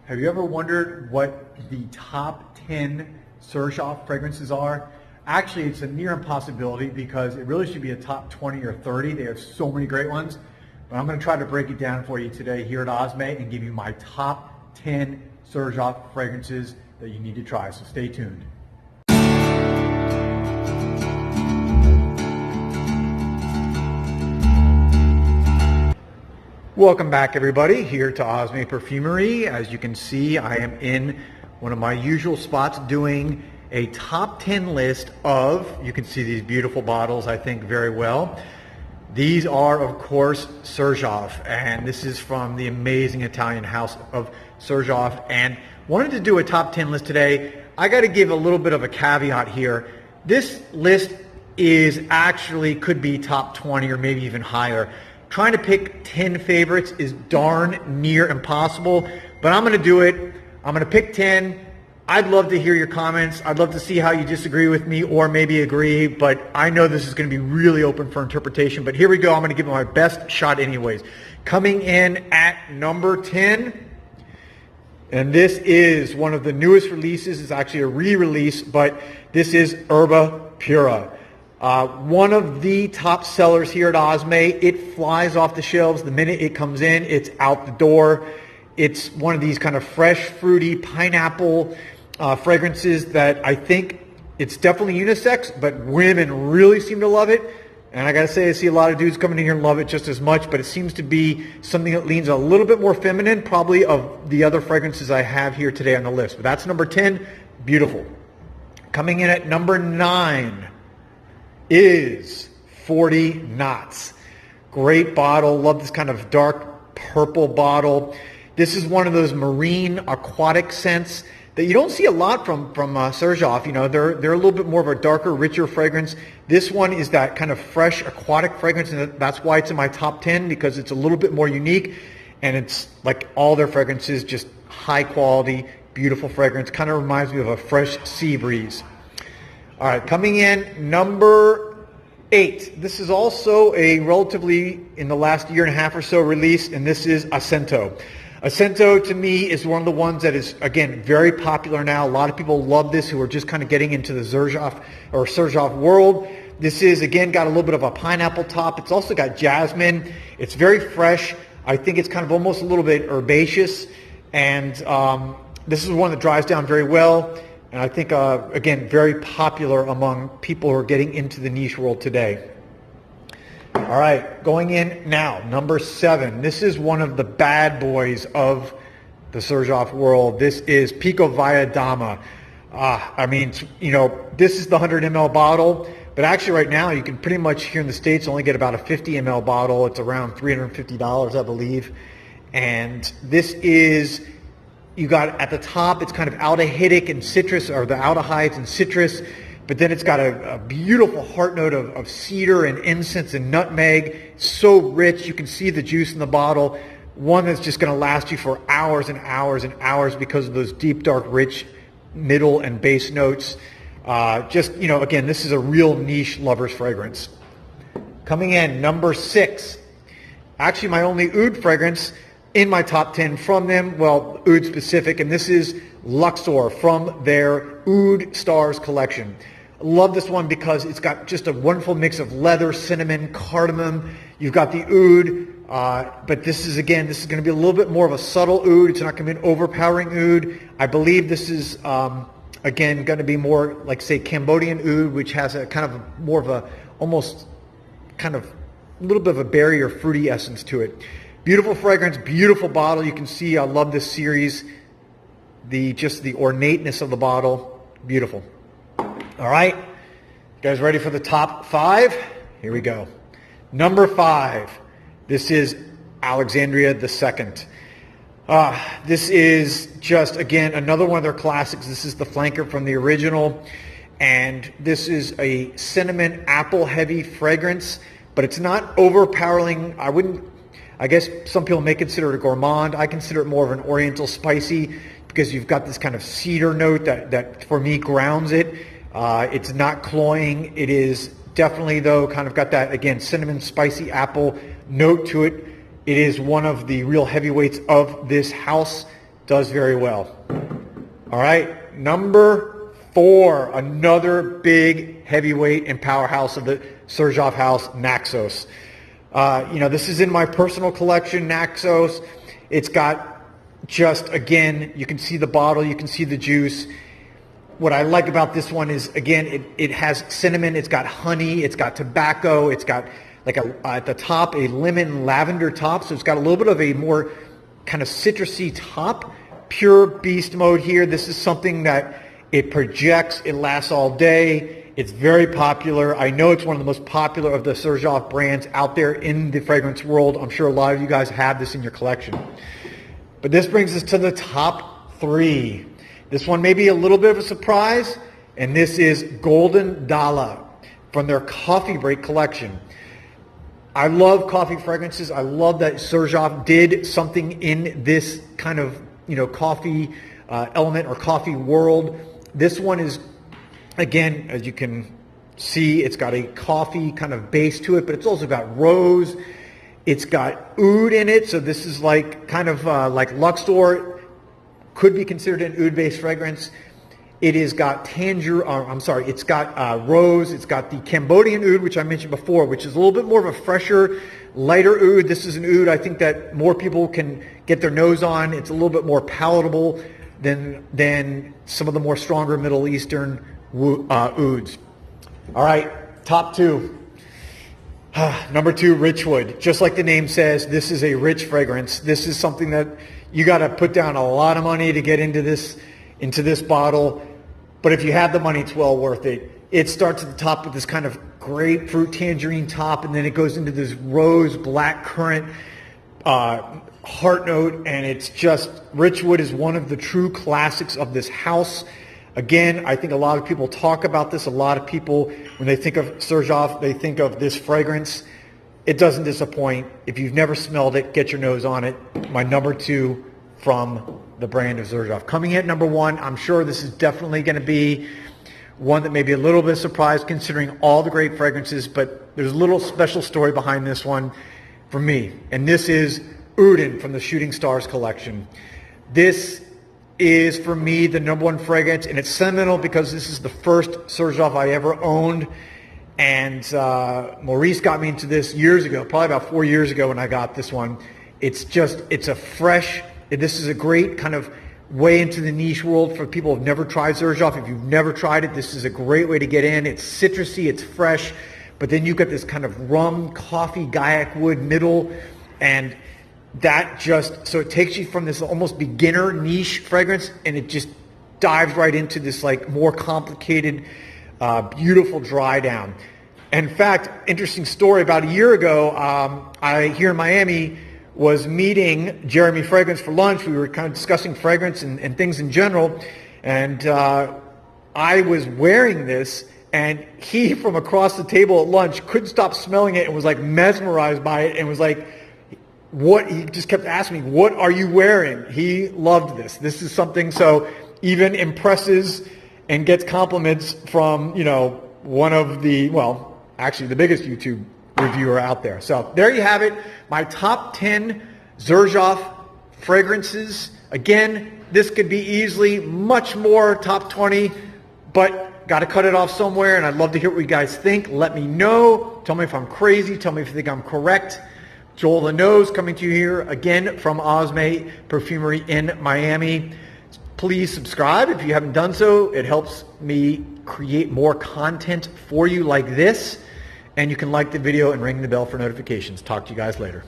Have you ever wondered what the top 10 Xerjoff fragrances are? Actually, it's a near impossibility because it really should be a top 20 or 30. They have so many great ones. But I'm going to try to break it down for you today here at Osme and give you my top 10 Xerjoff fragrances that you need to try. So stay tuned. Welcome back, everybody, here to Osme Perfumery. As you can see, I am in one of my usual spots doing a top 10 list of, you can see these beautiful bottles, I think, very well. These are, of course, Xerjoff, and this is from the amazing Italian house of Xerjoff. And wanted to do a top 10 list today. I got to give a little bit of a caveat here. This list is actually could be top 20 or maybe even higher. Trying to pick 10 favorites is darn near impossible, but I'm going to do it. I'm going to pick 10. I'd love to hear your comments. I'd love to see how you disagree with me or maybe agree, but I know this is going to be really open for interpretation. But here we go. I'm going to give it my best shot anyways. Coming in at number 10, and this is one of the newest releases. It's actually a re-release, but this is Erba Pura. One of the top sellers here at Osme. It flies off the shelves the minute it comes in. It's out the door. It's one of these kind of fresh, fruity, pineapple fragrances that I think it's definitely unisex, but women really seem to love it. And I gotta say, I see a lot of dudes coming in here and love it just as much, but it seems to be something that leans a little bit more feminine, probably of the other fragrances I have here today on the list. But that's number 10, beautiful. Coming in at number 9 is 40 Knots. Great bottle. Love this kind of dark purple bottle. This is one of those marine aquatic scents that you don't see a lot from Xerjoff. You know, they're a little bit more of a darker, richer fragrance. This one is that kind of fresh aquatic fragrance, and that's why it's in my top 10, because it's a little bit more unique, and it's like all their fragrances, just high quality, beautiful fragrance. Kind of reminds me of a fresh sea breeze. All right, coming in number 8. This is also a relatively, in the last year and a half or so, release, and this is Sento. Sento, to me, is one of the ones that is, again, very popular now. A lot of people love this who are just kind of getting into the Xerjoff world. This is, again, got a little bit of a pineapple top. It's also got jasmine. It's very fresh. I think it's kind of almost a little bit herbaceous, and this is one that dries down very well. And I think, again, very popular among people who are getting into the niche world today. All right, going in now, number 7. This is one of the bad boys of the Xerjoff world. This is Paco Via Dama. I mean, you know, this is the 100 ml bottle, but actually right now you can pretty much, here in the States, only get about a 50 ml bottle. It's around $350, I believe. And this is... You got at the top, it's kind of aldehydic and citrus, or the aldehydes and citrus, but then it's got a beautiful heart note of cedar and incense and nutmeg. It's so rich. You can see the juice in the bottle. One that's just going to last you for hours and hours and hours because of those deep, dark, rich middle and base notes. Just, you know, again, this is a real niche lover's fragrance. Coming in, number 6. Actually, my only oud fragrance in my top 10 from them, well, oud specific, and this is Luxor from their Oud Stars collection. I love this one because it's got just a wonderful mix of leather, cinnamon, cardamom. You've got the oud, but this is going to be a little bit more of a subtle oud. It's not going to be an overpowering oud. I believe this is, again, going to be more like, say, Cambodian oud, which has a kind of more of a, almost kind of a little bit of a berry or fruity essence to it. Beautiful fragrance, beautiful bottle. You can see I love this series. Just the ornateness of the bottle, beautiful. All right, you guys ready for the top 5? Here we go. Number 5, this is Alexandria II. This is just, again, another one of their classics. This is the flanker from the original, and this is a cinnamon apple heavy fragrance, but it's not overpowering. I guess some people may consider it a gourmand. I consider it more of an oriental spicy because you've got this kind of cedar note that for me grounds it. It's not cloying. It is definitely, though, kind of got that, again, cinnamon, spicy apple note to it. It is one of the real heavyweights of this house. does very well. All right, number 4, another big heavyweight and powerhouse of the Xerjoff house, Naxos. This is in my personal collection, Naxos. It's got just, again, you can see the bottle, you can see the juice. What I like about this one is, again, it has cinnamon, it's got honey, it's got tobacco, it's got like at the top a lemon lavender top, so it's got a little bit of a more kind of citrusy top. Pure beast mode here. This is something that it projects, it lasts all day. It's very popular. I know it's one of the most popular of the Xerjoff brands out there in the fragrance world. I'm sure a lot of you guys have this in your collection. But this brings us to the top 3. This one may be a little bit of a surprise, and this is Golden Dalla from their Coffee Break collection. I love coffee fragrances. I love that Xerjoff did something in this kind of coffee element or coffee world. This one is, again, as you can see, it's got a coffee kind of base to it, but it's also got rose. It's got oud in it, so this is like kind of like Luxor, could be considered an oud-based fragrance. It has got it's got rose. It's got the Cambodian oud, which I mentioned before, which is a little bit more of a fresher, lighter oud. This is an oud I think that more people can get their nose on. It's a little bit more palatable than some of the more stronger Middle Eastern ouds. All right, top 2. Number 2, Richwood. Just like the name says, this is a rich fragrance. This is something that you got to put down a lot of money to get into this bottle. But if you have the money, it's well worth it. It starts at the top with this kind of grapefruit tangerine top, and then it goes into this rose black currant heart note, and it's just, Richwood is one of the true classics of this house. Again, I think a lot of people talk about this. A lot of people, when they think of Xerjoff, they think of this fragrance. It doesn't disappoint. If you've never smelled it, get your nose on it. My number 2 from the brand of Xerjoff. Coming in at number 1, I'm sure this is definitely going to be one that may be a little bit surprised considering all the great fragrances, but there's a little special story behind this one for me. And this is Odin from the Shooting Stars collection. This is, for me, the number 1 fragrance, and it's sentimental because this is the first Xerjoff I ever owned. And Maurice got me into this years ago, probably about 4 years ago when I got this one. It's a fresh, this is a great kind of way into the niche world for people who have never tried Xerjoff. If you've never tried it, this is a great way to get in. It's citrusy, it's fresh, but then you've got this kind of rum, coffee, Gaiac wood middle, and that just, so it takes you from this almost beginner niche fragrance, and it just dives right into this like more complicated, beautiful dry down. And in fact, interesting story, about a year ago, I, here in Miami, was meeting Jeremy Fragrance for lunch. We were kind of discussing fragrance and things in general. And I was wearing this, and he, from across the table at lunch, couldn't stop smelling it and was like mesmerized by it and was like, he just kept asking me, what are you wearing? He loved this. This is something, so even impresses and gets compliments from, one of the, well, actually the biggest YouTube reviewer out there. So there you have it, my top 10 Xerjoff fragrances. Again, this could be easily much more top 20, but got to cut it off somewhere, and I'd love to hear what you guys think. Let me know. Tell me if I'm crazy. Tell me if you think I'm correct. Joel the Nose coming to you here again from Osme Perfumery in Miami. Please subscribe if you haven't done so. It helps me create more content for you like this. And you can like the video and ring the bell for notifications. Talk to you guys later.